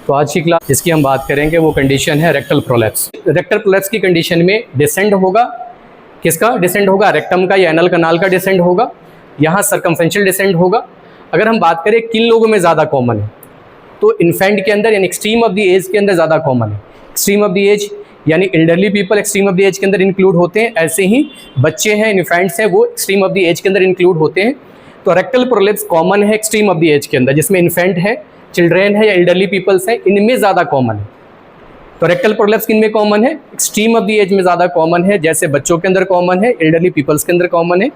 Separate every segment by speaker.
Speaker 1: तो आज की क्लास जिसकी हम बात करेंगे वो कंडीशन है रेक्टल प्रोलैप्स। रेक्टल प्रोलैप्स की कंडीशन में डिसेंड होगा, किसका डिसेंड होगा? रेक्टम का या एनल कनाल का डिसेंड होगा। यहाँ सर्कमफेरेंशियल डिसेंड होगा। अगर हम बात करें किन लोगों में ज़्यादा कॉमन है, तो इन्फेंट के अंदर यानी एक्सट्रीम ऑफ द एज के अंदर ज़्यादा कॉमन है। एक्सट्रीम ऑफ द एज यानी elderly people extreme of the age के अंदर इंक्लूड होते हैं, ऐसे ही बच्चे हैं, इन्फेंट्स हैं, वो एक्सट्रीम ऑफ द एज के अंदर इंक्लूड होते हैं। तो रेक्टल प्रोलैप्स कॉमन है एक्सट्रीम ऑफ द एज के अंदर, जिसमें इन्फेंट है, चिल्ड्रेन है या एल्डरली पीपल्स हैं, इनमें ज़्यादा कॉमन है। तो रेक्टल प्रोलैप्स किन में कॉमन है? एक्सट्रीम ऑफ द एज में ज़्यादा कॉमन है, जैसे बच्चों के अंदर कॉमन है, एल्डरली पीपल्स के अंदर कॉमन है।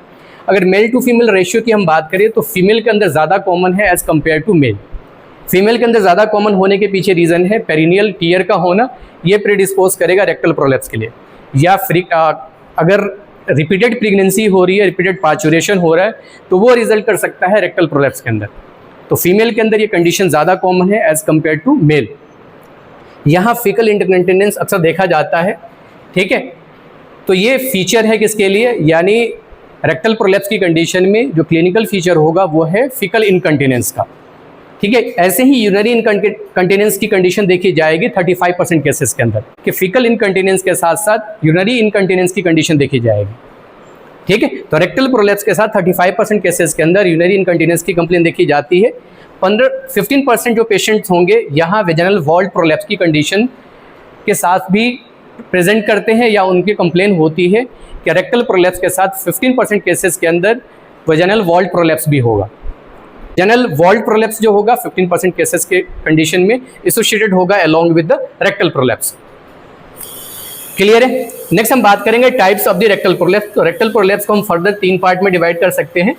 Speaker 1: अगर मेल टू फीमेल रेशियो की हम बात करें तो फीमेल के अंदर ज़्यादा कॉमन है as compare to male. Female के अंदर ज़्यादा कॉमन होने के पीछे रीज़न है पेरिनियल टीयर का होना, ये प्रीडिस्पोज करेगा रेक्टल प्रोलैप्स के लिए। या अगर रिपीटेड प्रेगनेंसी हो रही है, रिपीटेड पार्चुरेशन हो रहा है, तो वो रिजल्ट कर सकता है रेक्टल प्रोलैप्स के अंदर। तो फीमेल के अंदर ये कंडीशन ज़्यादा कॉमन है एज़ कम्पेयर टू मेल। यहाँ फीकल इंकन्टिनेंस अक्सर देखा जाता है, ठीक है। तो ये फीचर है किसके लिए? यानी रेक्टल प्रोलैप्स की कंडीशन में जो क्लिनिकल फीचर होगा वो है फीकल इनकंटिनेंस का, ठीक है। ऐसे ही यूरिनरी इनकंटिनेंस की कंडीशन देखी जाएगी 35% केसेस के अंदर, कि फीकल इनकंटिनेंस के साथ साथ यूरिनरी इनकंटिनेंस की कंडीशन देखी जाएगी, ठीक है। तो रेक्टल प्रोलैप्स के साथ 35% केसेस के अंदर यूरिनरी इनकंटिनेंस की कंप्लेन देखी जाती है। 15% जो पेशेंट्स होंगे यहाँ वेजाइनल वॉल्ड प्रोलैप्स की कंडीशन के साथ भी प्रेजेंट करते हैं, या उनकी कंप्लेन होती है कि रेक्टल प्रोलैप्स के साथ 15% केसेस के अंदर वेजाइनल वॉल्ड प्रोलैप्स भी होगा। वेजाइनल वॉल्ड प्रोलैप्स जो होगा 15% केसेस के कंडीशन में एसोसिएटेड होगा along with the rectal prolapse. Clear है? नेक्स्ट हम बात करेंगे types of the rectal prolapse. तो रेक्टल प्रोलैप्स को हम फर्दर 3 पार्ट में डिवाइड कर सकते हैं।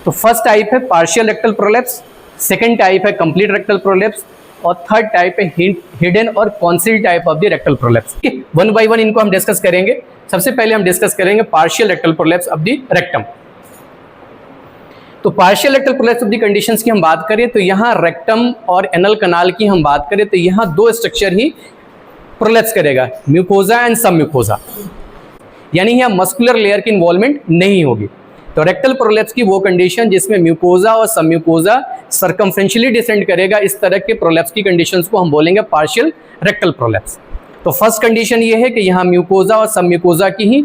Speaker 1: तो फर्स्ट टाइप है partial rectal prolapse, second type है कंप्लीट रेक्टल प्रोलैप्स, और थर्ड टाइप है हिडन और concealed type of the rectal prolapse. One by one इनको हम डिस्कस करेंगे। सबसे पहले हम डिस्कस करेंगे partial rectal prolapse of the rectum. तो partial rectal prolapse of the conditions की हम बात करें तो यहाँ रेक्टम और एनल कनाल की हम बात करें तो यहाँ 2 स्ट्रक्चर ही प्रोलैप्स करेगा, म्यूकोजा एंड सब म्यूकोजा, यानी यहाँ मस्कुलर लेयर की इन्वॉल्वमेंट नहीं होगी। तो रेक्टल प्रोलैप्स की वो कंडीशन जिसमें म्यूकोजा और सब म्यूकोजा सर्कमफ्रेंशियली डिसेंड करेगा, इस तरह के प्रोलैप्स की कंडीशंस को हम बोलेंगे पार्शियल रेक्टल प्रोलैप्स। तो फर्स्ट कंडीशन ये है कि यहाँ म्यूकोजा और सब म्यूकोजा की ही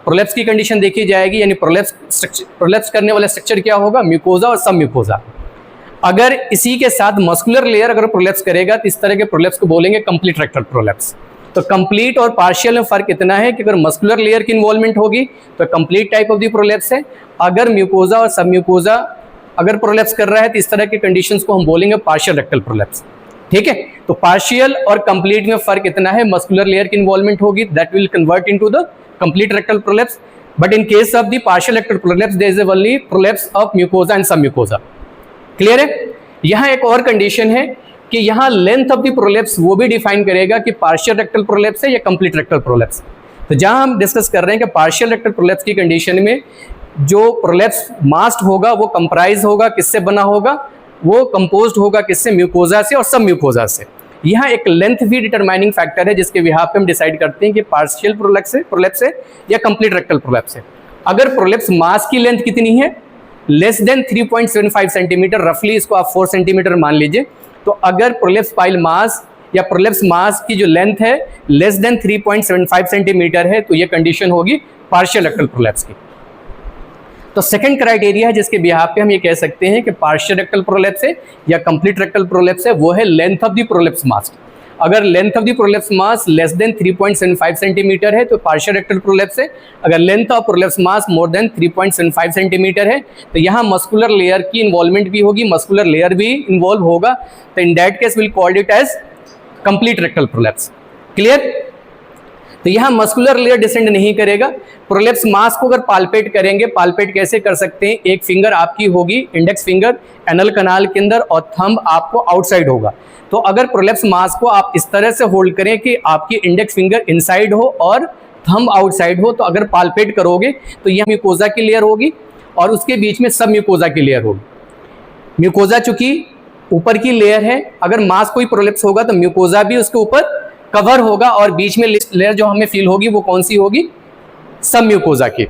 Speaker 1: प्रोलैप्स की कंडीशन देखी जाएगी, यानी प्रोलैप्स करने वाला स्ट्रक्चर क्या होगा? म्यूकोजा और सब म्यूकोजा। अगर इसी के साथ मस्कुलर लेयर अगर प्रोलैप्स करेगा तो इस तरह के प्रोलैप्स को बोलेंगे कंप्लीट रेक्टल प्रोलैप्स। तो कंप्लीट और पार्शियल में फर्क इतना है कि अगर मस्कुलर लेयर की इन्वॉल्वमेंट होगी तो complete type of the prolapse है, अगर म्यूकोजा और सब म्यूकोजा अगर प्रोलैप्स कर रहा है तो इस तरह के कंडीशंस को हम बोलेंगे पार्शियल रेक्टल प्रोलैप्स, ठीक है। तो पार्शियल और कंप्लीट में फर्क इतना है, मस्कुलर लेयर की इन्वॉल्वमेंट होगी that will convert into the complete rectal prolapse, but in case of the partial rectal prolapse there is only prolapse of mucosa and submucosa। Clear है? यहाँ एक और कंडीशन है कि यहाँ लेंथ ऑफ द प्रोलैप्स वो भी डिफाइन करेगा कि पार्शियल रेक्टल प्रोलैप्स है या कंप्लीट रेक्टल प्रोलैप्स। तो जहाँ हम डिस्कस कर रहे हैं कि पार्शियल रेक्टल प्रोलैप्स की कंडीशन में जो प्रोलैप्स मास्ट होगा वो कंप्राइज होगा किससे बना होगा? वो कंपोज्ड होगा किससे? म्यूकोजा से और सब म्यूकोजा से। यहाँ एक लेंथ भी डिटरमाइनिंग फैक्टर है जिसके बिहाफ पे हम डिसाइड करते हैं कि पार्शियल प्रोलैप्स है या कंप्लीट रेक्टल प्रोलैप्स है। अगर प्रोलैप्स मास की लेंथ कितनी है? लेस देन 3.75 सेंटीमीटर, रफली इसको आप 4 सेंटीमीटर मान लीजिए। तो अगर प्रोलैप्स पाइल मास या प्रोलैप्स मास की जो लेंथ है लेस देन 3.75 सेंटीमीटर है तो ये कंडीशन होगी पार्शियल रेक्टल प्रोलैप्स की। तो सेकंड क्राइटेरिया है जिसके बिहाफ पे हम ये कह सकते हैं कि पार्शियल रेक्टल प्रोलैप्स है या कंप्लीट रेक्टल प्रोलैप्स है, वो है लेंथ ऑफ द प्रोलैप्स मास। अगर length of the prolapse mass less than 3.75 centimetre है तो पार्शियल रेक्टल प्रोलैप्स है। अगर length of prolapse mass more than 3.75 centimetre है तो यहाँ मस्कुलर लेयर की इन्वॉल्वमेंट भी होगी, मस्कुलर लेयर भी इन्वॉल्व होगा, तो in that case will called it as complete rectal prolapse. Clear? तो यहाँ मस्कुलर लेयर डिसेंड नहीं करेगा। प्रोलैप्स मास को अगर पाल्पेट करेंगे, पाल्पेट कैसे कर सकते हैं? एक फिंगर आपकी होगी, इंडेक्स फिंगर एनल कनाल के अंदर, और थंब आपको आउटसाइड होगा। तो अगर प्रोलैप्स मास को आप इस तरह से होल्ड करें कि आपकी इंडेक्स फिंगर इनसाइड हो और थंब आउटसाइड हो, तो अगर पाल्पेट करोगे तो यह म्यूकोजा की लेयर होगी और उसके बीच में सब म्यूकोजा की लेयर होगी। म्यूकोजा चूंकि ऊपर की लेयर है, अगर मास कोई प्रोलैप्स होगा तो म्यूकोजा भी उसके ऊपर कवर होगा और बीच में लेयर जो हमें फील होगी वो कौन सी होगी? सब म्यूकोजा की।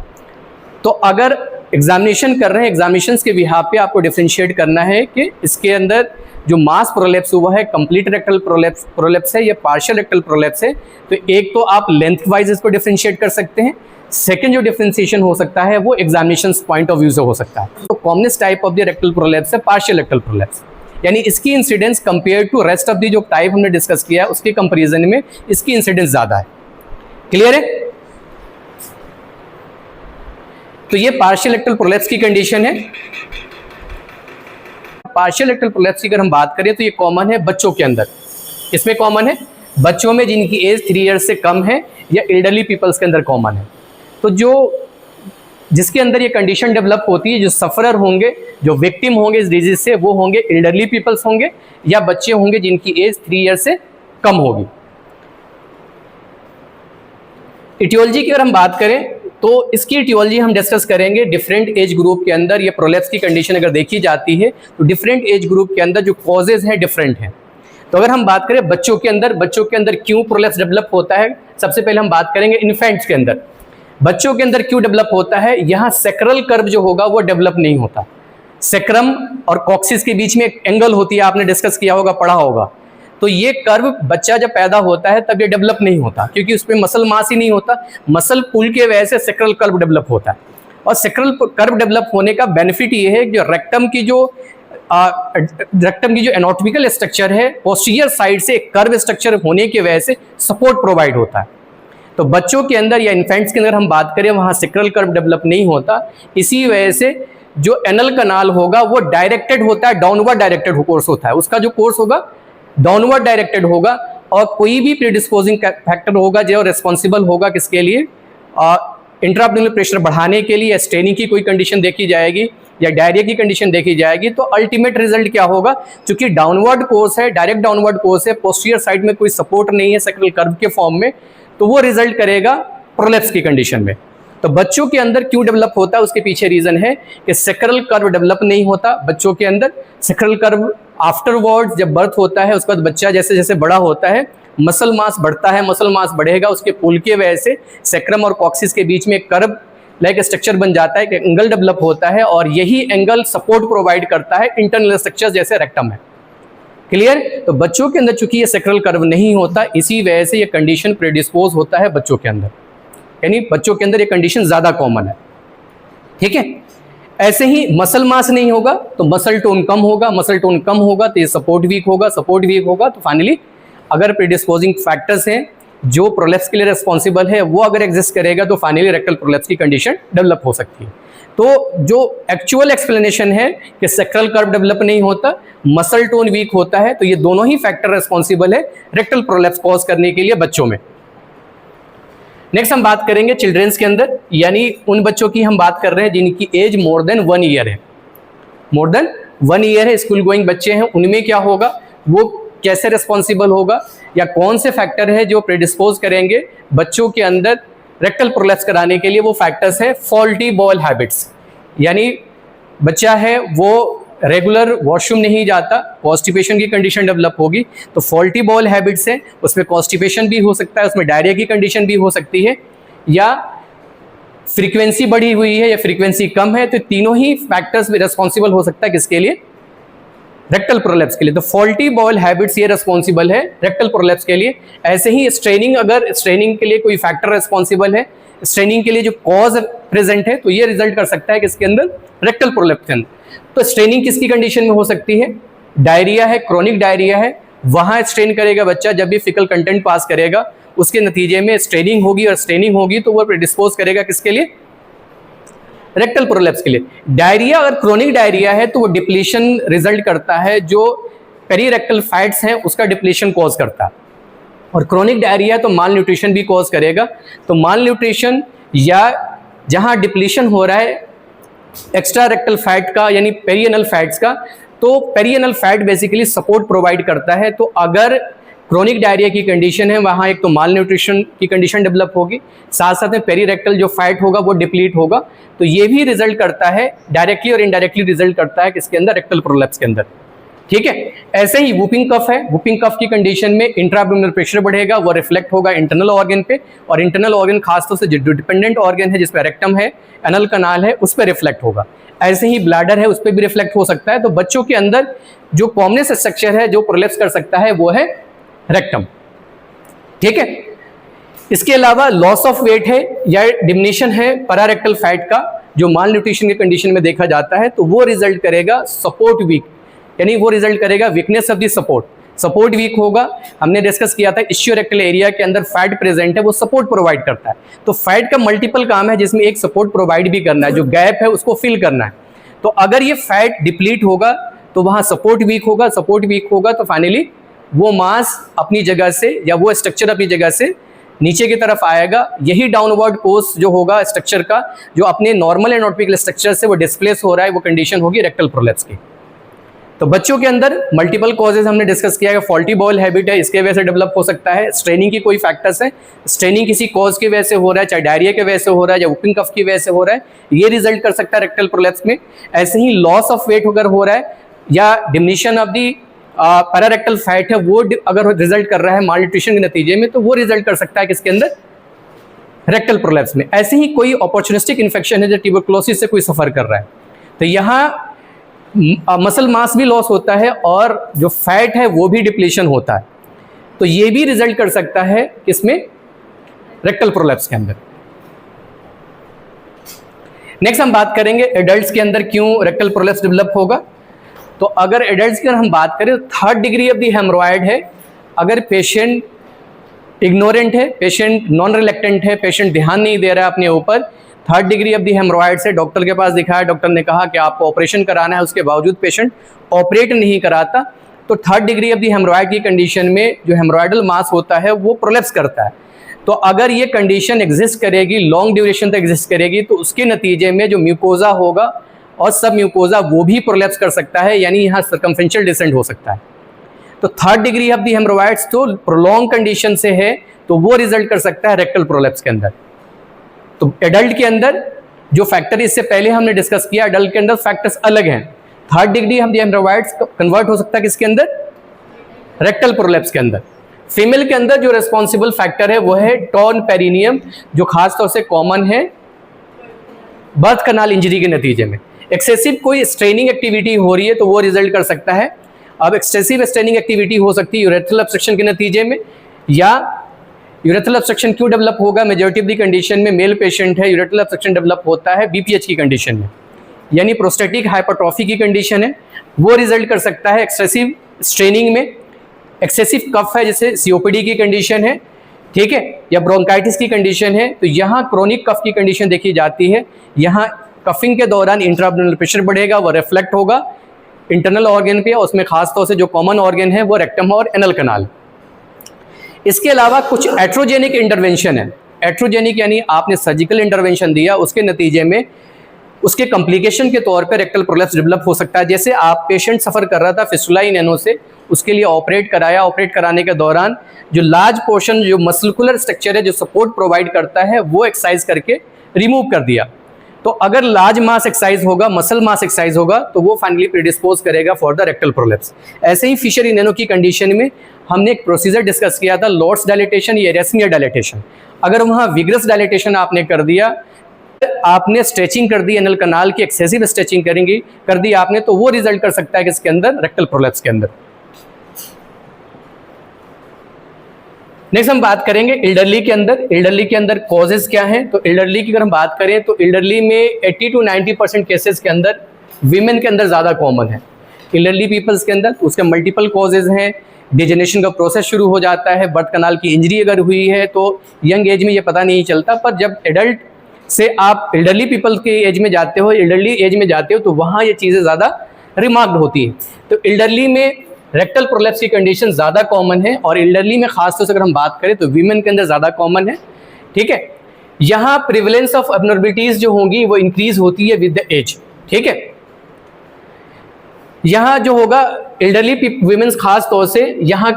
Speaker 1: तो अगर एग्जामिनेशन कर रहे हैं, एग्जामिनेशंस के बिहाफ पे आपको डिफरेंशिएट करना है कि इसके अंदर जो मास प्रोलेप्स हुआ है कंप्लीट रेक्टल प्रोलेप्स है या पार्शियल रेक्टल प्रोलेप्स है। तो एक तो आप लेंथ वाइज इसको डिफरेंशिएट कर सकते हैं, सेकंड जो डिफरेंशिएशन हो सकता है वो एग्जामिनेशन पॉइंट ऑफ व्यू से हो सकता है। तो commonest type of the rectal prolapse है पार्शियल रेक्टल प्रोलेप्स, यानी इसकी incidence compare to rest of the जो टाइप हमने डिस्कस किया है उसके कंपेरिजन में इसकी इंसिडेंस ज्यादा है। क्लियर है? तो ये पार्शियल रेक्टल प्रोलेप्स की कंडीशन है। पार्शियल रेक्टल प्रोलेप्स की अगर हम बात करें तो ये कॉमन है बच्चों के अंदर। इसमें कॉमन है बच्चों में जिनकी एज 3 ईयर्स से कम है या एल्डरली पीपल्स के अंदर कॉमन है। तो जिसके अंदर ये कंडीशन डेवलप होती है, जो सफरर होंगे, जो विक्टिम होंगे इस डिजीज से, वो होंगे एल्डरली पीपल्स होंगे या बच्चे होंगे जिनकी एज 3 ईयर से कम होगी। इटियोलॉजी की अगर हम बात करें तो इसकी इटियोलॉजी हम डिस्कस करेंगे डिफरेंट एज ग्रुप के अंदर। ये प्रोलेप्स की कंडीशन अगर देखी जाती है तो डिफरेंट एज ग्रुप के अंदर जो कॉजेज हैं डिफरेंट हैं। तो अगर हम बात करें बच्चों के अंदर क्यों प्रोलेप्स डेवलप होता है, सबसे पहले हम बात करेंगे इन्फेंट्स के अंदर। बच्चों के अंदर क्यों डेवलप होता है? यहाँ सेक्रल कर्व जो होगा वो डेवलप नहीं होता। सेक्रम और कॉक्सिस के बीच में एक एंगल होती है, आपने डिस्कस किया होगा, पढ़ा होगा। तो ये कर्व बच्चा जब पैदा होता है तब ये डेवलप नहीं होता क्योंकि उसमें मसल मास ही नहीं होता। मसल पुल के वजह से सेक्रल कर्व डेवलप होता है। और सेक्रल कर्व डेवलप होने का बेनिफिट ये है कि रेक्टम की जो एनाटॉमिकल स्ट्रक्चर है पोस्टीरियर साइड से कर्व स्ट्रक्चर होने की वजह से सपोर्ट प्रोवाइड होता है। तो बच्चों के अंदर या इन्फेंट्स के अंदर हम बात करें वहाँ सेक्रल कर्व डेवलप नहीं होता। इसी वजह से जो एनल कनाल होगा वो डायरेक्टेड होता है, डाउनवर्ड डायरेक्टेड कोर्स होता है। उसका जो कोर्स होगा डाउनवर्ड डायरेक्टेड होगा और कोई भी प्रीडिस्पोजिंग फैक्टर होगा जो रिस्पॉन्सिबल होगा किसके लिए, इंट्राअब्डोमिनल प्रेशर बढ़ाने के लिए, या स्ट्रेनिंग की कोई कंडीशन देखी जाएगी या डायरिया की कंडीशन देखी जाएगी। तो अल्टीमेट रिजल्ट क्या होगा, क्योंकि डाउनवर्ड कोर्स है, डायरेक्ट डाउनवर्ड कोर्स है, पोस्टीरियर साइड में कोई सपोर्ट नहीं है सेक्रल कर्व के फॉर्म में, तो वो रिजल्ट करेगा प्रोलेप्स की कंडीशन में। तो बच्चों के अंदर क्यों डेवलप होता है उसके पीछे रीजन है कि सेक्रल कर्व डेवलप नहीं होता बच्चों के अंदर। सेक्रल कर्व आफ्टरवर्ड जब बर्थ होता है उसके बाद बच्चा जैसे जैसे बड़ा होता है मसल मास बढ़ता है, मसल मास बढ़ेगा, उसके पुल के वजह से सेक्रम और कॉक्सिस के बीच में एक कर्व लाइक स्ट्रक्चर बन जाता है, एक एंगल डेवलप होता है और यही एंगल सपोर्ट प्रोवाइड करता है इंटरनल स्ट्रक्चर जैसे रेक्टम है। क्लियर? तो बच्चों के अंदर चूंकि ये सेक्रल कर्व नहीं होता इसी वजह से ये कंडीशन प्रेडिस्पोज होता है बच्चों के अंदर, यानी बच्चों के अंदर ये कंडीशन ज्यादा कॉमन है। ठीक है? ऐसे ही मसल मास नहीं होगा तो मसल टोन कम होगा, मसल टोन कम होगा तो ये सपोर्ट वीक होगा, सपोर्ट वीक होगा तो फाइनली अगर प्रीडिस्पोजिंग फैक्टर्स हैं जो प्रोलेप्स के लिए रिस्पॉन्सिबल है वो अगर एग्जिस्ट करेगा तो फाइनली रेक्टल प्रोलेप्स की कंडीशन डेवलप हो सकती है। तो जो एक्चुअल एक्सप्लेनेशन है कि सेक्रल कर्व डेवलप नहीं होता, मसल टोन वीक होता है, तो ये दोनों ही फैक्टर रिस्पॉन्सिबल है रेक्टल प्रोलेप्स कॉज करने के लिए बच्चों में। नेक्स्ट हम बात करेंगे चिल्ड्रंस के अंदर, यानी उन बच्चों की हम बात कर रहे हैं जिनकी एज मोर देन 1 ईयर है, मोर देन 1 ईयर है, स्कूल गोइंग बच्चे हैं, उनमें क्या होगा, वो कैसे रिस्पॉन्सिबल होगा या कौन से फैक्टर है जो प्रेडिस्पोज करेंगे बच्चों के अंदर रेक्टल प्रोलेप्स कराने के लिए। वो फैक्टर्स हैं फॉल्टी बॉल हैबिट्स, यानी बच्चा है वो रेगुलर वॉशरूम नहीं जाता, कॉन्स्टिपेशन की कंडीशन डेवलप होगी, तो फॉल्टी बॉल हैबिट्स है, उसमें कॉन्स्टिपेशन भी हो सकता है, उसमें डायरिया की कंडीशन भी हो सकती है, या फ्रीक्वेंसी बढ़ी हुई है या फ्रीक्वेंसी कम है, तो तीनों ही फैक्टर्स भी रिस्पॉन्सिबल हो सकता है किसके लिए, रेक्टल प्रोलेप्स के लिए। तो फॉल्टी बॉल हैबिट्स ये रिस्पॉन्सिबल है रेक्टल प्रोलेप्स के लिए। ऐसे ही स्ट्रेनिंग, अगर स्ट्रेनिंग के लिए कोई फैक्टर रिस्पॉन्सिबल है, स्ट्रेनिंग के लिए जो कॉज प्रेजेंट है, तो ये रिजल्ट कर सकता है किसके अंदर, रेक्टल प्रोलेप्स के अंदर। तो स्ट्रेनिंग किसकी कंडीशन में हो सकती है, डायरिया है, क्रोनिक डायरिया है, वहां स्ट्रेन करेगा बच्चा, जब भी फिकल कंटेंट पास करेगा उसके नतीजे में स्ट्रेनिंग होगी, और स्ट्रेनिंग होगी तो वो प्रेडिस्पोज करेगा किसके लिए, रेक्टल प्रोलेप्स के लिए। डायरिया अगर क्रोनिक डायरिया है तो वो डिप्लीशन रिजल्ट करता है, जो पेरीरेक्टल फैट्स हैं उसका डिप्लीशन कॉज करता है, और क्रोनिक डायरिया तो माल न्यूट्रिशन भी कॉज करेगा। तो माल न्यूट्रिशन या जहां डिप्लीशन हो रहा है एक्स्ट्रा रेक्टल फैट का यानी पेरियनल फैट्स का, तो perianal fat basically support provide करता है। तो अगर क्रोनिक डायरिया की कंडीशन है वहाँ एक तो माल न्यूट्रिशन की कंडीशन डेवलप होगी, साथ साथ में पेरीरेक्टल जो फैट होगा वो डिप्लीट होगा, तो ये भी रिजल्ट करता है डायरेक्टली और इनडायरेक्टली रिजल्ट करता है किसके अंदर, रेक्टल प्रोलेप्स के अंदर। ठीक है? ऐसे ही वूपिंग कफ है, वूपिंग कफ की कंडीशन में इंट्राअब्डोमिनल प्रेशर बढ़ेगा, वो रिफ्लेक्ट होगा इंटरनल ऑर्गन पे, और इंटरनल ऑर्गन खासतौर से जो डिपेंडेंट ऑर्गन है जिसमें रेक्टम है, एनल कनाल है, उस पर रिफ्लेक्ट होगा। ऐसे ही ब्लैडर है उस पर भी रिफ्लेक्ट हो सकता है। तो बच्चों के अंदर जो कॉमनेस्ट स्ट्रक्चर है जो प्रोलेप्स कर सकता है वो है रेक्टम, ठीक है। इसके अलावा लॉस ऑफ वेट है या डिमिनिशन है पैरारेक्टल फैट का, जो माल न्यूट्रिशन के कंडीशन में देखा जाता है, तो वो रिजल्ट करेगा सपोर्ट वीक, यानी वो रिजल्ट करेगा weakness of the support weak होगा। हमने डिस्कस किया था इश्योरेक्टल एरिया के अंदर फैट प्रेजेंट है, वो सपोर्ट प्रोवाइड करता है। तो फैट का मल्टीपल काम है जिसमें एक सपोर्ट प्रोवाइड भी करना है, जो गैप है उसको फिल करना है। तो अगर ये फैट डिप्लीट होगा तो वहां सपोर्ट वीक होगा तो फाइनली वो मास अपनी जगह से या वो स्ट्रक्चर अपनी जगह से नीचे की तरफ आएगा। यही डाउनवर्ड कोर्स जो होगा स्ट्रक्चर का, जो अपने नॉर्मल एंड नॉर्टिकल स्ट्रक्चर से वो डिस्प्लेस हो रहा है, वो कंडीशन होगी रेक्टल प्रोलेप्स की। तो बच्चों के अंदर मल्टीपल कॉजेज हमने डिस्कस किया है। फॉल्टी बॉल हैबिट है, इसके वजह से डेवलप हो सकता है। स्ट्रेनिंग की कोई फैक्टर्स है, स्ट्रेनिंग किसी कॉज की वजह से हो रहा है, चाहे डायरिया की वजह से हो रहा है या वुपिंग कफ की वजह से हो रहा है, ये रिजल्ट कर सकता है रेक्टल प्रोलेप्स में। ऐसे ही लॉस ऑफ वेट अगर हो रहा है या diminishing of the pararectal fat है वो अगर रिजल्ट कर रहा है माल न्यूट्रिशन के नतीजे में, तो वो रिजल्ट कर सकता है किसके अंदर, रेक्टल प्रोलेप्स में। ऐसे ही कोई अपॉर्चुनिस्टिक इन्फेक्शन है जो ट्यूबरकुलोसिस से कोई सफर कर रहा है, तो यहाँ मसल मास भी लॉस होता है और जो फैट है वो भी डिप्लीशन होता है, तो ये भी रिजल्ट कर सकता है किसमें, रेक्टल प्रोलेप्स के अंदर। नेक्स्ट हम बात करेंगे एडल्ट्स के अंदर क्यों रेक्टल प्रोलेप्स डेवलप होगा। तो अगर एडल्ट्स की हम बात करें तो 3rd डिग्री ऑफ द हेमरॉयड है। अगर पेशेंट इग्नोरेंट है, पेशेंट नॉन रिलेक्टेंट है, पेशेंट ध्यान नहीं दे रहा है अपने ऊपर, 3rd डिग्री ऑफ द हेमरॉयड से डॉक्टर के पास दिखाया, डॉक्टर ने कहा कि आपको ऑपरेशन कराना है, उसके बावजूद पेशेंट ऑपरेट नहीं कराता, तो 3rd डिग्री ऑफ द हेमरॉयड की कंडीशन में जो हेमरॉयडल मास होता है वो प्रोलेप्स करता है। तो अगर ये कंडीशन एग्जिस्ट करेगी, लॉन्ग ड्यूरेशन तक एग्जिस्ट करेगी, तो उसके नतीजे में जो म्यूकोजा होगा और सब म्यूकोजा वो भी प्रोलेप्स कर सकता है, यानी यहाँ सर्कमफेरेंशियल डिसेंट हो सकता है। तो 3rd डिग्री ऑफ द हेमरॉयड्स तो प्रोलॉन्ग कंडीशन से है, तो वो रिजल्ट कर सकता है रेक्टल प्रोलेप्स के अंदर। तो एडल्ट के अंदर जो फैक्टर इससे पहले हमने डिस्कस किया, एडल्ट के अंदर फैक्टर्स अलग हैं। 3rd degree of the haemorrhoids convert हो सकता है किसके अंदर, रेक्टल प्रोलेप्स के अंदर। फीमेल के अंदर जो रिस्पॉन्सिबल फैक्टर है वो है टॉर्न पेरिनियम, जो खासतौर से कॉमन है बर्थ कनाल इंजरी के नतीजे में। एक्सेसिव कोई स्ट्रेनिंग एक्टिविटी हो रही है तो वो रिजल्ट कर सकता है। अब एक्सेसिव स्ट्रेनिंग एक्टिविटी हो सकती है यूरेथ्रल ऑब्स्ट्रक्शन के नतीजे में, या यूरेथ्रल ऑब्स्ट्रक्शन क्यों डेवलप होगा, मेजॉरिटी ऑफ दी कंडीशन में मेल पेशेंट है, यूरेथ्रल ऑब्स्ट्रक्शन डेवलप होता है बीपीएच की कंडीशन में, यानी प्रोस्टेटिक हाइपरट्रॉफी की कंडीशन है, वो रिजल्ट कर सकता है एक्सेसिव स्ट्रेनिंग में। एक्सेसिव कफ है जैसे सीओपीडी की कंडीशन है, ठीक है, या ब्रोंकाइटिस की कंडीशन है, तो यहाँ क्रोनिक कफ की कंडीशन देखी जाती है। यहाँ कफिंग के दौरान इंट्राअब्डोमिनल प्रेशर बढ़ेगा, वो रिफ्लेक्ट होगा इंटरनल ऑर्गन पे, उसमें खासतौर से जो कॉमन ऑर्गन है वो रेक्टम और एनल कनाल। इसके अलावा कुछ एट्रोजेनिक इंटरवेंशन है। एट्रोजेनिक यानी आपने सर्जिकल इंटरवेंशन दिया, उसके नतीजे में उसके कॉम्प्लिकेशन के तौर पे रेक्टल प्रोलेप्स डेवलप हो सकता है। जैसे आप पेशेंट सफ़र कर रहा था फिस्टुला इन एनो से, उसके लिए ऑपरेट कराया, ऑपरेट कराने के दौरान जो लार्ज पोर्शन जो मस्कुलर स्ट्रक्चर है जो सपोर्ट प्रोवाइड करता है वो एक्सरसाइज करके रिमूव कर दिया। तो अगर लार्ज मास एक्सरसाइज होगा, मसल मास एक्सरसाइज होगा, तो वो फाइनली प्रीडिस्पोज करेगा फॉर द रेक्टल प्रोलेप्स। ऐसे ही फिशर इन एनो की कंडीशन में हमने एक प्रोसीजर डिस्कस किया था, लॉर्ड्स डायलेटेशन या एरेस्मियर डायलेटेशन। अगर वहाँ विग्रस डायलेटेशन आपने कर दिया, आपने स्ट्रेचिंग कर दी एनल कनाल की, एक्सेसिव स्ट्रेचिंग कर दी आपने, तो वो रिजल्ट कर सकता है कि इसके अंदर रेक्टल प्रोलेप्स के अंदर। नेक्स्ट हम बात करेंगे एल्डरली के अंदर। एल्डरली के अंदर कॉजेज क्या हैं, तो एल्डरली की अगर हम बात करें तो एल्डरली में 80 to 90% केसेस के अंदर वीमेन के अंदर ज़्यादा कॉमन है। एल्डरली पीपल्स के अंदर उसके मल्टीपल कॉजेज हैं, डिजेनरेशन का प्रोसेस शुरू हो जाता है, बर्थ कनाल की इंजरी अगर हुई है तो यंग एज में ये पता नहीं चलता, पर जब एडल्ट से आप एल्डरली पीपल के एज में जाते हो, एल्डरली एज में जाते हो, तो वहाँ ये चीज़ें ज़्यादा रिमार्क्ड होती हैं। तो एल्डरली में रेक्टल प्रोलेप्स की कंडीशन ज़्यादा कॉमन है, और एल्डरली में खासतौर से अगर हम बात करें तो वीमेन के अंदर ज़्यादा कॉमन है, ठीक है। यहाँ प्रिवलेंस ऑफ एब्नॉर्मलिटीज़ जो होंगी वो इंक्रीज होती है विद द एज, ठीक है। यहाँ जो होगा एल्डरली वीमेंस खास तौर से यहाँ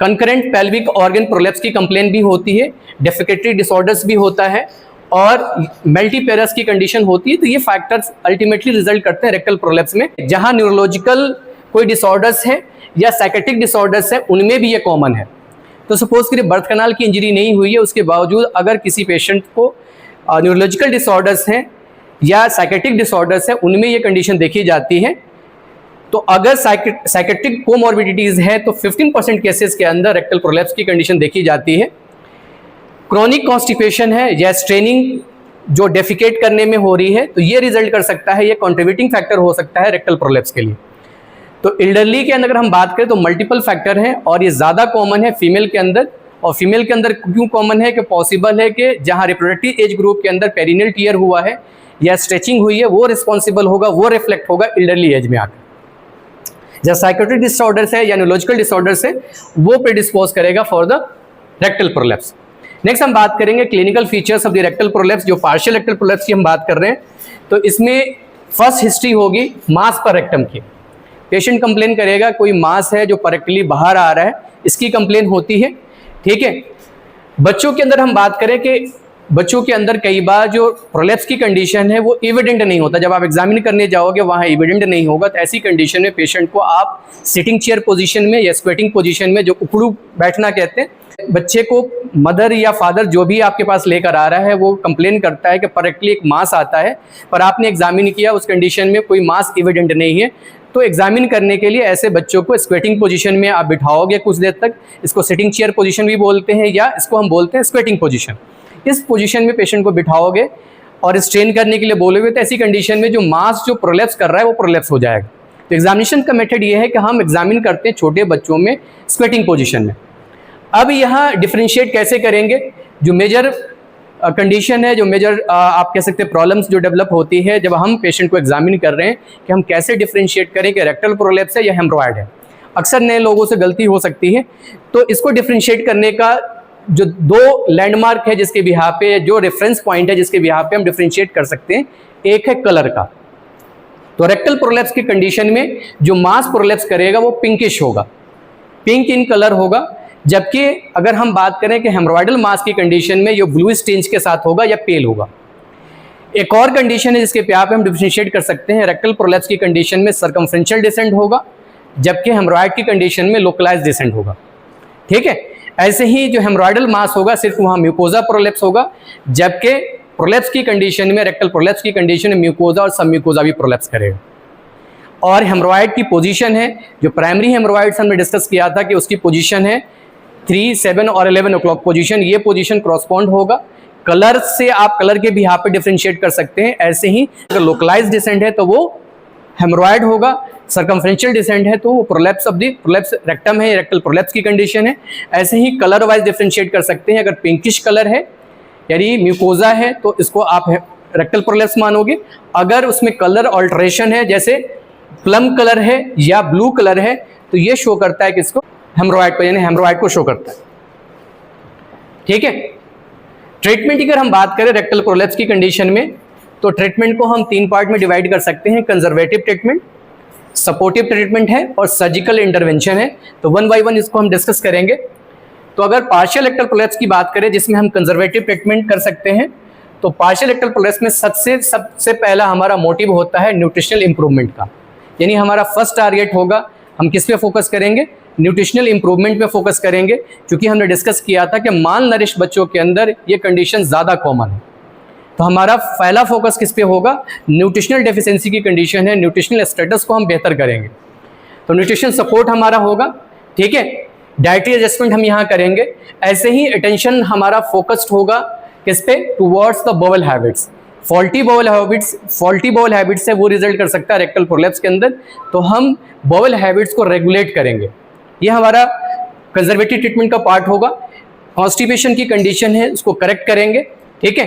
Speaker 1: कंकरेंट पेल्विक ऑर्गन प्रोलेप्स की कंप्लेन भी होती है, डेफिकेटरी डिसऑर्डर्स भी होता है, और मल्टीपेरस की कंडीशन होती है। तो ये फैक्टर्स अल्टीमेटली रिजल्ट करते हैं रेक्टल प्रोलेप्स में। जहाँ न्यूरोलॉजिकल कोई डिसऑर्डर्स है या साइकेट्रिक डिसऑर्डर्स है, उनमें भी ये कॉमन है। तो सपोज करिए बर्थ कनाल की इंजरी नहीं हुई है, उसके बावजूद अगर किसी पेशेंट को न्यूरोलॉजिकल डिसऑर्डर्स हैं या साइकेट्रिक डिसऑर्डर्स है उनमें ये कंडीशन देखी जाती है। तो अगर साइकेट्रिक कोमॉर्बिडिटीज है तो 15% केसेस के अंदर रेक्टल प्रोलैप्स की कंडीशन देखी जाती है। क्रोनिक कॉन्स्टिपेशन है या स्ट्रेनिंग जो डेफिकेट करने में हो रही है तो ये रिजल्ट कर सकता है, ये कंट्रीब्यूटिंग फैक्टर हो सकता है रेक्टल प्रोलैप्स के लिए। तो एल्डरली के अंदर अगर हम बात करें तो मल्टीपल फैक्टर हैं और ये ज़्यादा कॉमन है फीमेल के अंदर। और फीमेल के अंदर क्यों कॉमन है कि पॉसिबल है कि जहाँ रिप्रोडक्टिव एज ग्रुप के अंदर पेरिनियल टियर हुआ है या स्ट्रेचिंग हुई है वो रिस्पॉन्सिबल होगा, वो रिफ्लेक्ट होगा एल्डरली एज में आकर। जहाँ साइकोट्रिक डिसऑर्डर्स है या न्यूरोलॉजिकल डिसऑर्डर्स है वो प्रेडिस्पोज करेगा for the rectal prolapse. Next हम बात करेंगे clinical features of the rectal prolapse. जो पार्शियल रेक्टल प्रोलैप्स की हम बात कर रहे हैं तो इसमें फर्स्ट हिस्ट्री होगी मास पर रेक्टम की। पेशेंट कंप्लेन करेगा कोई मास है जो परेक्टली बाहर आ रहा है, इसकी कंप्लेन होती है। ठीक है, बच्चों के अंदर हम बात करें कि बच्चों के अंदर कई बार जो प्रोलैप्स की कंडीशन है वो एविडेंट नहीं होता। जब आप एग्जामिन करने जाओगे वहाँ एविडेंट नहीं होगा तो ऐसी कंडीशन में पेशेंट को आप सिटिंग चेयर पोजीशन में या स्क्वेटिंग पोजीशन में, जो उकड़ू बैठना कहते हैं, बच्चे को मदर या फादर जो भी आपके पास लेकर आ रहा है वो कंप्लेन करता है कि परेक्टली एक मास आता है पर आपने एग्जामिन किया उस कंडीशन में कोई मास एविडेंट नहीं है, तो एग्जामिन करने के लिए ऐसे बच्चों को स्क्वेटिंग पोजीशन में आप बिठाओगे कुछ देर तक। इसको सिटिंग चेयर पोजीशन भी बोलते हैं या इसको हम बोलते हैं स्क्वेटिंग पोजीशन। इस पोजीशन में पेशेंट को बिठाओगे और स्ट्रेन करने के लिए बोलोगे तो ऐसी कंडीशन में जो मास जो प्रोलैप्स कर रहा है वो प्रोलैप्स हो जाएगा। तो एग्जामिनेशन का मेथड ये है कि हम एग्जामिन करते हैं छोटे बच्चों में स्क्वेटिंग पोजीशन में। अब यहाँ डिफ्रेंशिएट कैसे करेंगे, जो मेजर कंडीशन है, जो मेजर आप कह सकते हैं प्रॉब्लम्स जो डेवलप होती है जब हम पेशेंट को एग्जामिन कर रहे हैं कि हम कैसे डिफ्रेंशिएट करें कि रेक्टल प्रोलैप्स है या हेमरॉयड है। अक्सर नए लोगों से गलती हो सकती है, तो इसको डिफ्रेंशिएट करने का जो दो लैंडमार्क है जिसके बिहार पे, जो रेफरेंस पॉइंट है जिसके बिहार पे हम डिफ्रेंशिएट कर सकते हैं, एक है कलर का। तो रेक्टल प्रोलैप्स की कंडीशन में जो मास प्रोलैप्स करेगा वो पिंकिश होगा, पिंक इन कलर होगा। जबकि अगर हम बात करें कि हेमरॉयडल मास की कंडीशन में ये ब्लू स्टेंज के साथ होगा या पेल होगा। एक और कंडीशन है जिसके प्यार पे हम डिफरेंशिएट कर सकते हैं, रेक्टल प्रोलैप्स की कंडीशन में सर्कमफ्रेंशियल डिसेंट होगा जबकि हेमरॉयड की कंडीशन में लोकलाइज्ड डिसेंट होगा। ठीक है, ऐसे ही जो हेमरॉयडल मास होगा सिर्फ वहाँ म्यूकोजा प्रोलैप्स होगा, जबकि प्रोलैप्स की कंडीशन में, रेक्टल प्रोलैप्स की कंडीशन में म्यूकोजा और सब म्यूकोजा भी प्रोलैप्स करेगा। और हेमरॉयड की पोजीशन है, जो प्राइमरी हेमरॉयड्स हमने डिस्कस किया था कि उसकी पोजीशन है 3, 7 और 11 o'clock पोजीशन, ये पोजीशन क्रॉसपॉन्ड होगा। कलर से आप कलर के भी यहाँ पे डिफरेंशिएट कर सकते हैं। ऐसे ही अगर लोकलाइज्ड डिसेंट है तो वो हेमरॉयड होगा, सर्कमफ्रेंशियल डिसेंट है तो वो prolapse of the prolapse rectum है, रेक्टल प्रोलैप्स की कंडीशन है। ऐसे ही कलर वाइज डिफरेंशिएट कर सकते हैं। अगर पिंकिश कलर है यानी म्यूकोजा है तो इसको आप रेक्टल प्रोलैप्स मानोगे। अगर उसमें कलर ऑल्टरेशन है जैसे प्लम कलर है या ब्लू कलर है तो ये शो करता है कि इसको हेमरॉयड को, यानी हेमरॉयड को शो करता है। ठीक है, ट्रीटमेंट की अगर हम बात करें रेक्टल प्रोलैप्स की कंडीशन में तो ट्रीटमेंट को हम 3 पार्ट में डिवाइड कर सकते हैं। कंजर्वेटिव ट्रीटमेंट, सपोर्टिव ट्रीटमेंट है और सर्जिकल इंटरवेंशन है। तो 1 by 1 इसको हम डिस्कस करेंगे। तो अगर पार्शियल रेक्टल प्रोलैप्स की बात करें जिसमें हम कंजर्वेटिव ट्रीटमेंट कर सकते हैं तो पार्शियल रेक्टल प्रोलैप्स में सबसे पहला हमारा मोटिव होता है न्यूट्रिशनल इंप्रूवमेंट का, यानी हमारा फर्स्ट टारगेट होगा हम किस पे फोकस करेंगे, न्यूट्रिशनल इंप्रूवमेंट पे फोकस करेंगे। क्योंकि हमने डिस्कस किया था कि माल नरिश बच्चों के अंदर ये कंडीशन ज़्यादा कॉमन है। तो हमारा पहला फोकस किस पे होगा, न्यूट्रिशनल डेफिशिएंसी की कंडीशन है, न्यूट्रिशनल स्टेटस को हम बेहतर करेंगे तो न्यूट्रिशन सपोर्ट हमारा होगा। ठीक है, डाइटरी एडजस्टमेंट हम यहाँ करेंगे। ऐसे ही अटेंशन हमारा फोकस्ड होगा किस पे, towards the bowel habits. Faulty bowel habits है वो रिजल्ट कर सकता है रेक्टल प्रोलैप्स के अंदर, तो हम बाउल हैबिट्स को रेगुलेट करेंगे। ये हमारा कंजर्वेटिव ट्रीटमेंट का पार्ट होगा। कॉन्स्टिपेशन की कंडीशन है उसको करेक्ट करेंगे। ठीक है,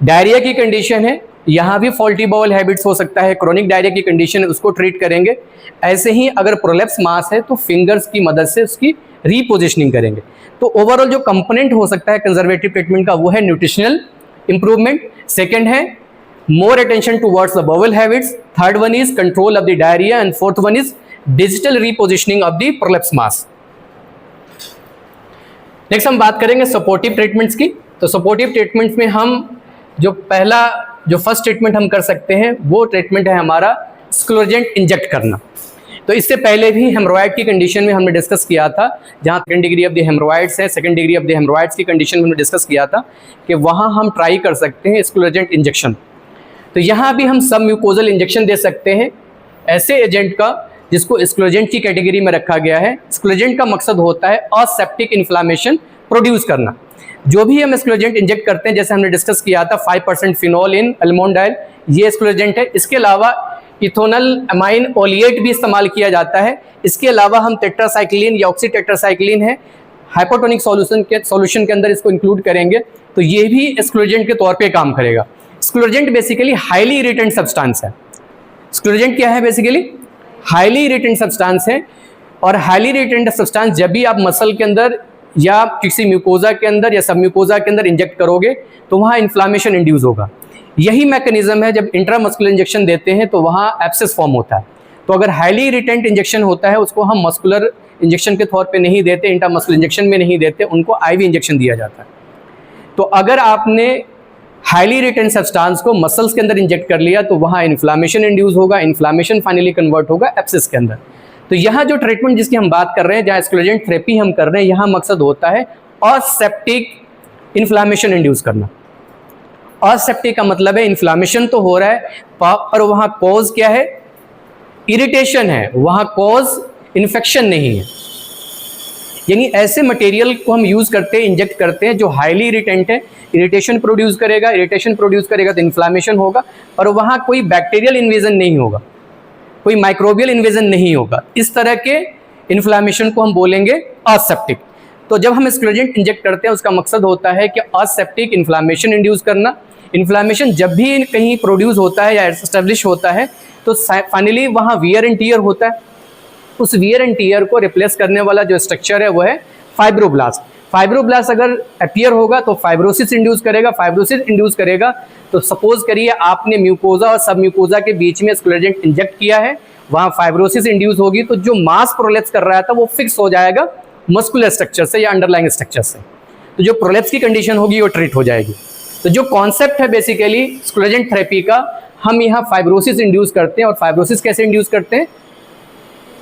Speaker 1: डायरिया की कंडीशन है, यहाँ भी फॉल्टी बाउल हैबिट्स हो सकता है, क्रोनिक डायरिया की कंडीशन है उसको ट्रीट करेंगे। ऐसे ही अगर प्रोलैप्स मास है तो फिंगर्स की मदद से उसकी रीपोजिशनिंग करेंगे। तो ओवरऑल जो कंपोनेंट हो सकता है कंजर्वेटिव ट्रीटमेंट का वो है न्यूट्रिशनल इंप्रूवमेंट, सेकेंड है more attention towards the bowel habits, third one is control of the diarrhoea and fourth one is digital repositioning of the prolapse mass. Next हम बात करेंगे सपोर्टिव ट्रीटमेंट्स की। तो supportive treatments में हम जो first treatment हम कर सकते हैं वो ट्रीटमेंट है हमारा स्क्लेरोजेंट इंजेक्ट करना। तो इससे पहले भी हेमरॉयड की कंडीशन में हमने डिस्कस किया था, जहाँ 2nd डिग्री ऑफ द हेमरॉयड्स है, 2nd डिग्री ऑफ द हेमरॉयड्स की कंडीशन में हमने डिस्कस किया था कि वहाँ हम ट्राई कर सकते हैं स्क्लेरोजेंट इंजेक्शन। तो यहाँ भी हम सब म्यूकोजल इंजेक्शन दे सकते हैं ऐसे एजेंट का जिसको स्क्लोजेंट की कैटेगरी में रखा गया है। स्क्लोजेंट का मकसद होता है असेप्टिक इन्फ्लामेशन प्रोड्यूस करना। जो भी हम स्क्लोजेंट इंजेक्ट करते हैं, जैसे हमने डिस्कस किया था 5% फिनॉल इन एल्मोंडाइल, ये स्क्लोजेंट है। इसके अलावा इथोनल अमाइन ओलिएट भी इस्तेमाल किया जाता है। इसके अलावा हम टेट्रासाइक्लिन या ऑक्सी टेट्रासाइक्लिन है हाइपोटोनिक सॉल्यूशन के अंदर इसको इंक्लूड करेंगे, तो ये भी स्क्लोजेंट के तौर पे काम करेगा। स्क्लोजेंट बेसिकली हाईली इरिटेंट सब्सटेंस है। स्क्लोजेंट क्या है? बेसिकली हाईली इरिटेंट सब्सटेंस है, और हाईली इरिटेंट सब्सटेंस जब भी आप मसल के अंदर या किसी म्यूकोजा के अंदर या सब म्यूकोजा के अंदर इंजेक्ट करोगे तो वहाँ इन्फ्लामेशन इंड्यूस होगा। यही मैकेनिज्म है, जब इंट्रामस्कुलर इंजेक्शन देते हैं तो वहाँ एब्सेस फॉर्म होता है। तो अगर हाईली इरिटेंट इंजेक्शन होता है उसको हम मस्कुलर इंजेक्शन के तौर पे नहीं देते, इंट्रामस्कुलर इंजेक्शन में नहीं देते, उनको आईवी इंजेक्शन दिया जाता है। तो अगर आपने हाईली इरिटेंट सब्सटेंस को मसल्स के अंदर इंजेक्ट कर लिया तो वहाँ इन्फ्लामेशन इंड्यूस होगा, इन्फ्लामेशन फाइनली कन्वर्ट होगा एब्सेस के अंदर। तो यहाँ जो ट्रीटमेंट जिसकी हम बात कर रहे हैं, जहाँ स्क्लोजेंट थेरेपी हम कर रहे हैं, यहाँ मकसद होता है असेप्टिक इन्फ्लामेशन इंड्यूस करना। असेप्टिक का मतलब है इन्फ्लामेशन तो हो रहा है पर वहाँ कॉज क्या है? इरिटेशन है, वहाँ कॉज इन्फेक्शन नहीं है। यानी ऐसे मटेरियल को हम यूज करते हैं, इंजेक्ट करते हैं जो हाईली इरिटेंट है, इरिटेशन प्रोड्यूस करेगा, इरिटेशन प्रोड्यूस करेगा तो इन्फ्लामेशन होगा, और वहाँ कोई बैक्टीरियल इन्वेजन नहीं होगा, कोई माइक्रोबियल इन्वेजन नहीं होगा। इस तरह के इन्फ्लामेशन को हम बोलेंगे असेप्टिक। तो जब हम स्क्लोजेंट इंजेक्ट करते हैं उसका मकसद होता है कि असेप्टिक इन्फ्लामेशन इंड्यूस करना। इन्फ्लामेशन जब भी कहीं प्रोड्यूस होता है या एस्टेब्लिश होता है तो फाइनली वहाँ वियर एंड टियर होता है। उस वियर एंड टियर को रिप्लेस करने वाला जो स्ट्रक्चर है वो है फाइब्रोब्लास्ट। फाइब्रोब्लास्ट अगर अपीयर होगा तो फाइब्रोसिस इंड्यूस करेगा। फाइब्रोसिस इंड्यूस करेगा तो सपोज करिए आपने म्यूकोजा और सब म्यूकोजा के बीच में स्क्लोजेंट इंजेक्ट किया है, वहाँ फाइब्रोसिस इंड्यूस होगी तो जो मास प्रोलेप्स कर रहा था वो फिक्स हो जाएगा मस्कुलर स्ट्रक्चर से या अंडरलाइंग स्ट्रक्चर से। तो जो प्रोलेप्स की कंडीशन होगी वो ट्रीट हो जाएगी। तो जो कॉन्सेप्ट है बेसिकली स्क्लोजेंट थेरेपी का, हम यहाँ फाइब्रोसिस इंड्यूस करते हैं। और फाइब्रोसिस कैसे इंड्यूस करते हैं?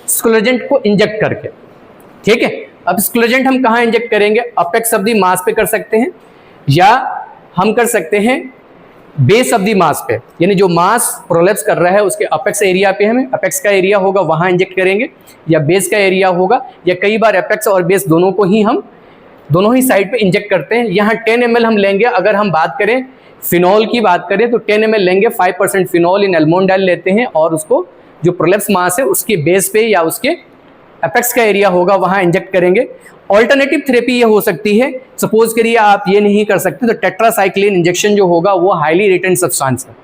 Speaker 1: स्क्लोजेंट को इंजेक्ट करके। ठीक है, अब स्क्लोजेंट हम कहाँ इंजेक्ट करेंगे? अपेक्स ऑफ द मास पे कर सकते हैं, या हम कर सकते हैं बेस ऑफ द मास पे, यानी जो मास प्रोलेप्स कर रहा है उसके अपेक्स एरिया पे हमें, अपेक्स का एरिया होगा वहाँ इंजेक्ट करेंगे, या बेस का एरिया होगा, या कई बार अपेक्स और बेस दोनों को ही हम दोनों ही साइड पे इंजेक्ट करते हैं। यहाँ 10 ml हम लेंगे। अगर हम बात करें फिनॉल की बात करें तो 10 ml लेंगे, 5% फिनॉल इन एल्मोंडाइल लेते हैं और उसको जो प्रोलेप्स मास है उसके बेस पे या उसके अपेक्स का एरिया होगा वहाँ इंजेक्ट करेंगे। ऑल्टरनेटिव थेरेपी ये हो सकती है, सपोज करिए आप ये नहीं कर सकते तो टेट्रासाइक्लिन इंजेक्शन जो होगा वो हाईली इरिटेंट सब्सटेंस है,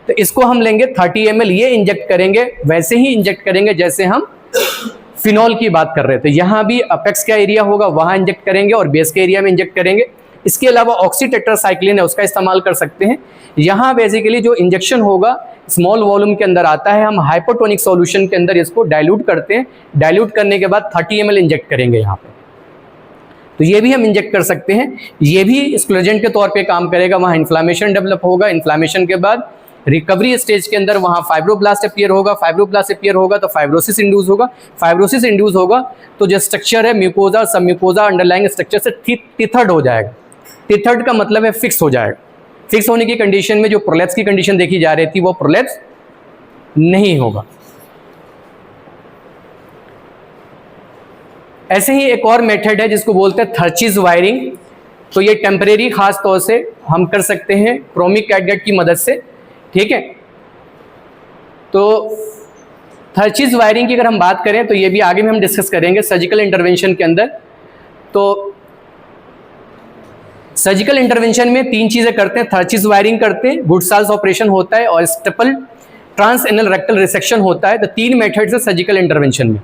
Speaker 1: तो इसको हम लेंगे 30 ml, ये इंजेक्ट करेंगे, वैसे ही इंजेक्ट करेंगे जैसे हम फिनॉल की बात कर रहे थे। यहाँ भी अपेक्स का एरिया होगा वहाँ इंजेक्ट करेंगे और बेस के एरिया में इंजेक्ट करेंगे। इसके अलावा ऑक्सी टेट्रासाइक्लिन है उसका इस्तेमाल कर सकते हैं। यहाँ बेसिकली जो इंजेक्शन होगा स्मॉल वॉल्यूम के अंदर आता है, हम हाइपोटोनिक सॉल्यूशन के अंदर इसको डाइल्यूट करते हैं। डाइल्यूट करने के बाद 30 ml इंजेक्ट करेंगे यहाँ पे, तो ये भी हम इंजेक्ट कर सकते हैं। ये भी स्क्लोजेंट के तौर पे काम करेगा। वहाँ इन्फ्लामेशन डेवलप होगा, इन्फ्लामेशन के बाद रिकवरी स्टेज के अंदर वहाँ फाइब्रोब्लास्ट अपीयर होगा, फाइब्रोब्लास्ट अपीयर होगा तो फाइब्रोसिस इंड्यूस होगा, फाइब्रोसिस इंड्यूस होगा तो जो स्ट्रक्चर है म्यूकोजा सब म्यूकोजा अंडरलाइंग स्ट्रक्चर से टिथर्ड हो जाएगा। टिथर्ड का मतलब है फिक्स हो जाएगा। फिक्स होने की कंडीशन में जो प्रोलेप्स की कंडीशन देखी जा रही थी वो प्रोलेप्स नहीं होगा। ऐसे ही एक और मेथड है जिसको बोलते हैं थर्चिज वायरिंग। तो ये टेम्परेरी खास तौर से हम कर सकते हैं क्रोमिक कैटगट की मदद से। ठीक है, तो थर्चिज वायरिंग की अगर हम बात करें तो ये भी आगे में हम डिस्कस करेंगे सर्जिकल इंटरवेंशन के अंदर। तो सर्जिकल इंटरवेंशन में 3 चीजें करते हैं। थर्चिज वायरिंग करते हैं, गुडसाल्स ऑपरेशन होता है और staple transanal rectal resection होता है। तो 3 मेथड्स है सर्जिकल इंटरवेंशन में।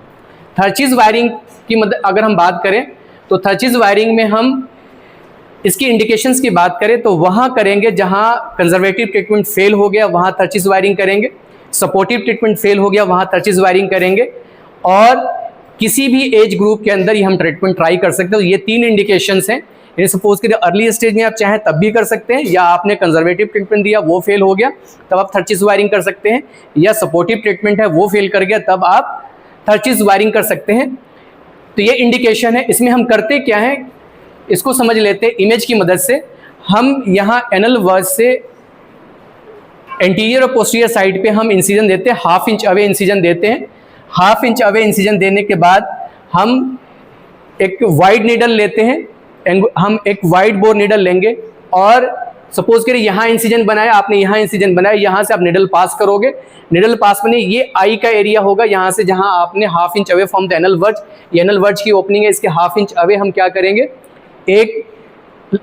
Speaker 1: थर्चिज वायरिंग की मदद अगर हम बात करें तो थर्चिज वायरिंग में हम इसकी इंडिकेशंस की बात करें तो वहाँ करेंगे जहाँ कंजर्वेटिव ट्रीटमेंट फेल हो गया वहाँ थर्चिज वायरिंग करेंगे, सपोर्टिव ट्रीटमेंट फेल हो गया वहाँ थर्चिज वायरिंग करेंगे, और किसी भी एज ग्रुप के अंदर ये हम ट्रीटमेंट ट्राई कर सकते हैं। तो ये 3 इंडिकेशंस हैं। यानी सपोज करिए अर्ली स्टेज में आप चाहें तब भी कर सकते हैं, या आपने कंजर्वेटिव ट्रीटमेंट दिया वो फेल हो गया तब आप थर्चिज वायरिंग कर सकते हैं, या सपोर्टिव ट्रीटमेंट है वो फेल कर गया तब आप थर्चिज वायरिंग कर सकते हैं। तो ये इंडिकेशन है। इसमें हम करते क्या है इसको समझ लेते हैं इमेज की मदद से। हम यहाँ एनल वर्स से एंटीरियर और पोस्टीरियर साइड पे हम इंसिजन देते हैं, 1/2 इंच अवे इंसिजन देते हैं। 1/2 इंच अवे इंसिजन देने के बाद हम एक वाइड नीडल लेते हैं, हम एक वाइड बोर नीडल लेंगे और सपोज करिए यहाँ इंसिजन बनाया आपने, यहाँ इंसिजन बनाया, यहाँ से आप निडल पास करोगे। निडल पास में ये आई का एरिया होगा, यहाँ से जहाँ आपने 1/2 inch away from the anal verge, ये एनल वर्ज की ओपनिंग है, इसके 1/2 इंच अवे हम क्या करेंगे, एक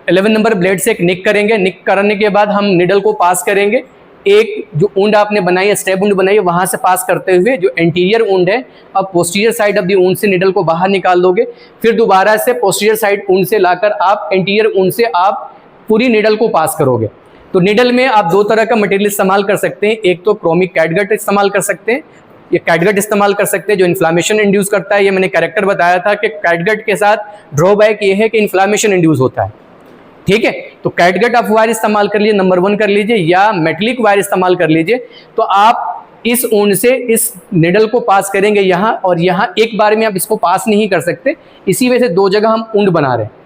Speaker 1: 11 नंबर ब्लेड से एक निक करेंगे। निक करने के बाद हम निडल को पास करेंगे, एक जो ऊंड आपने बनाई है, स्टेप ऊंड बनाई है, वहाँ से पास करते हुए जो एंटीरियर ऊंड है, अब posterior side of the wound से निडल को बाहर निकाल दोगे। फिर दोबारा से पोस्टीरियर साइड ऊंड से लाकर आप एंटीरियर ऊंड से आप पूरी निडल को पास करोगे। तो निडल में आप 2 तरह का मटेरियल इस्तेमाल कर सकते हैं, एक तो क्रोमिक कैटगट इस्तेमाल कर सकते हैं, ये कैटगट इस्तेमाल कर सकते हैं जो इन्फ्लामेशन इंड्यूस करता है। ये मैंने कैरेक्टर बताया था कि कैटगट के साथ ड्रॉबैक ये है कि इन्फ्लामेशन इंड्यूस होता है, ठीक है। तो कैटगट आप वायर इस्तेमाल कर लीजिए, नंबर 1 कर लीजिए, या मेटलिक वायर इस्तेमाल कर लीजिए। तो आप इस ऊंड से इस निडल को पास करेंगे यहाँ, और यहाँ एक बार में आप इसको पास नहीं कर सकते, इसी वजह से 2 जगह हम ऊंड बना रहे हैं।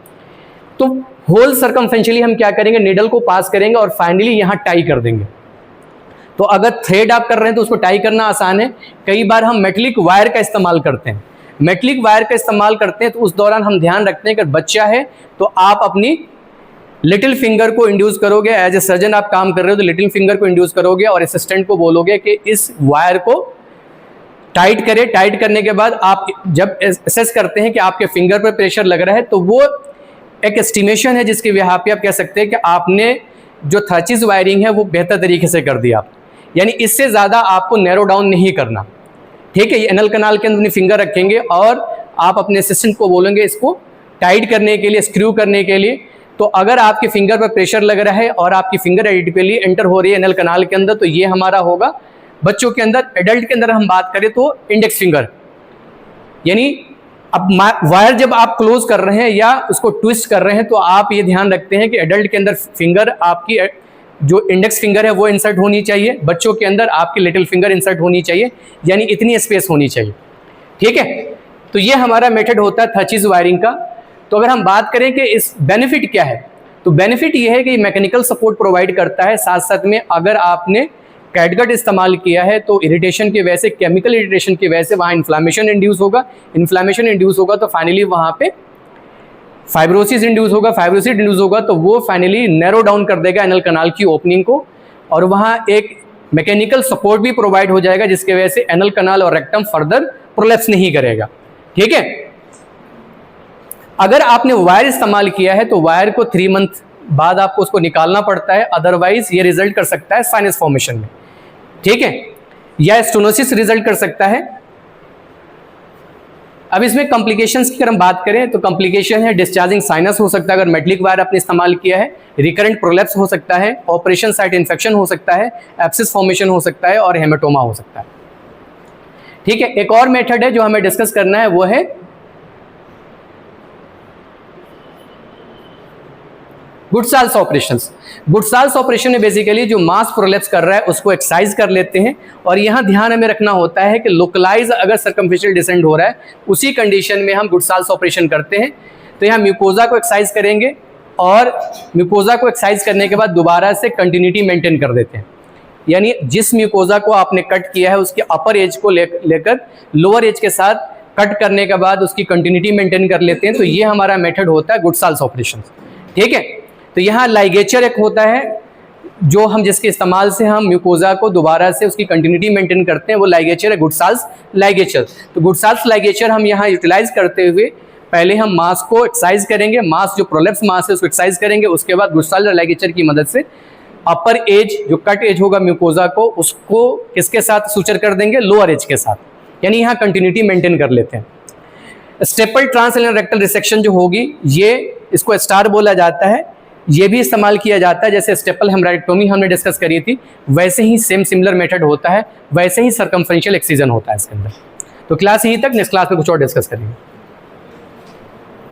Speaker 1: तो होल सर्कमफेरेंशियली हम क्या करेंगे, निडल को पास करेंगे और फाइनली यहाँ टाई कर देंगे। तो अगर थ्रेड आप कर रहे हैं तो उसको टाई करना आसान है। कई बार हम मेटलिक वायर का इस्तेमाल करते हैं, मेटलिक वायर का इस्तेमाल करते हैं तो उस दौरान हम ध्यान रखते हैं कि बच्चा है तो आप अपनी लिटिल फिंगर को इंड्यूस करोगे, एज ए सर्जन आप काम कर रहे हो तो लिटिल फिंगर को इंड्यूस करोगे और असिस्टेंट को बोलोगे कि इस वायर को टाइट करे। टाइट करने के बाद आप जब असेस करते हैं कि आपके फिंगर पर प्रेशर लग रहा है तो वो एक एस्टिमेशन है जिसके यहाँ पे आप कह सकते हैं कि आपने जो थर्चिस वायरिंग है वो बेहतर तरीके से कर दिया, यानी इससे ज़्यादा आपको नैरो डाउन नहीं करना, ठीक है। ये एनल कनाल के अंदर अपनी फिंगर रखेंगे और आप अपने असिस्टेंट को बोलेंगे इसको टाइट करने के लिए, स्क्रू करने के लिए। तो अगर आपके फिंगर पर प्रेशर लग रहा है और आपकी फिंगर एडिटिवली एंटर हो रही है एनल कनाल के अंदर, तो ये हमारा होगा बच्चों के अंदर। एडल्ट के अंदर हम बात करें तो इंडेक्स फिंगर, यानी अब वायर जब आप क्लोज कर रहे हैं या उसको ट्विस्ट कर रहे हैं तो आप ये ध्यान रखते हैं कि एडल्ट के अंदर फिंगर आपकी जो इंडेक्स फिंगर है वो इंसर्ट होनी चाहिए, बच्चों के अंदर आपकी लिटिल फिंगर इंसर्ट होनी चाहिए, यानी इतनी स्पेस होनी चाहिए, ठीक है। तो ये हमारा मेथड होता है थर्चिस वायरिंग का। तो अगर हम बात करें कि इस बेनिफिट क्या है, तो बेनिफिट ये है कि मैकेनिकल सपोर्ट प्रोवाइड करता है, साथ साथ में अगर आपने कैटगट इस्तेमाल किया है तो इरिटेशन की वजह से, केमिकल इरिटेशन की वजह से वहाँ इन्फ्लामेशन इंड्यूस होगा। इन्फ्लामेशन इंड्यूस होगा तो फाइनली वहाँ पे फाइब्रोसिस इंड्यूस होगा। फाइब्रोसिस इंड्यूस होगा तो वो फाइनली नैरो डाउन कर देगा एनल कनाल की ओपनिंग को, और वहाँ एक मैकेनिकल सपोर्ट भी प्रोवाइड हो जाएगा जिसकी वजह से एनल कनाल और रेक्टम फर्दर प्रोलैप्स नहीं करेगा, ठीक है। अगर आपने वायर इस्तेमाल किया है तो वायर को 3 मंथ बाद आपको उसको निकालना पड़ता है, अदरवाइज ये रिजल्ट कर सकता है साइनस फॉर्मेशन में, ठीक है, या स्टेनोसिस रिजल्ट कर सकता है। अब इसमें कॉम्प्लिकेशंस की अगर हम बात करें तो कॉम्प्लिकेशन है डिस्चार्जिंग साइनस हो सकता है अगर मेटलिक वायर आपने इस्तेमाल किया है, रिकरेंट प्रोलैप्स हो सकता है, ऑपरेशन साइट इन्फेक्शन हो सकता है, एब्सिस फॉर्मेशन हो सकता है और हेमेटोमा हो सकता है, ठीक है। एक और मेथड है जो हमें डिस्कस करना है, वो है गुडसाल्स ऑपरेशंस। गुडसाल्स ऑपरेशन में बेसिकली जो मास प्रोलैप्स कर रहा है उसको एक्सरसाइज कर लेते हैं, और यहाँ ध्यान हमें रखना होता है कि लोकलाइज अगर सर्कमफिशियल डिसेंट हो रहा है उसी कंडीशन में हम गुडसाल्स ऑपरेशन करते हैं। तो यहाँ म्यूकोजा को एक्सरसाइज करेंगे और म्यूकोजा को एक्सरसाइज करने के बाद दोबारा से कंटिन्यूटी मेंटेन कर देते हैं, यानी जिस म्यूकोजा को आपने कट किया है उसके अपर एज को लेकर लोअर एज के साथ कट करने के बाद उसकी कंटिन्यूटी मेंटेन कर लेते हैं। तो ये हमारा मेथड होता है गुडसाल्स ऑपरेशन, ठीक है। तो यहाँ लाइगेचर एक होता है जो हम जिसके इस्तेमाल से हम म्यूकोजा को दोबारा से उसकी कंटिन्यूटी मेंटेन करते हैं, वो लाइगेचर है गुडसाल्स लाइगेचर। तो गुडसाल्स लाइगेचर हम यहाँ यूटिलाइज करते हुए पहले हम मास को एक्सरसाइज करेंगे, मास जो प्रोलैप्स मास है उसको एक्सरसाइज करेंगे, उसके बाद गुडसाल्स लाइगेचर की मदद से अपर एज जो कट एज होगा म्यूकोजा को उसको किसके साथ सूचर कर देंगे, लोअर एज के साथ, यानी यहाँ कंटिन्यूटी मेंटेन कर लेते हैं। स्टेपल ट्रांसएलिनर रेक्टल रिसेक्शन जो होगी ये इसको स्टार बोला जाता है, ये भी इस्तेमाल किया जाता है। जैसे स्टेपल हेमराइक्टोमी हमने डिस्कस करी थी वैसे ही सेम सिमिलर मेथड होता है, वैसे ही सर्कमफरेंशियल एक्सीजन होता है इसके अंदर। तो क्लास यहीं तक, नेक्स्ट क्लास में कुछ और डिस्कस करेंगे।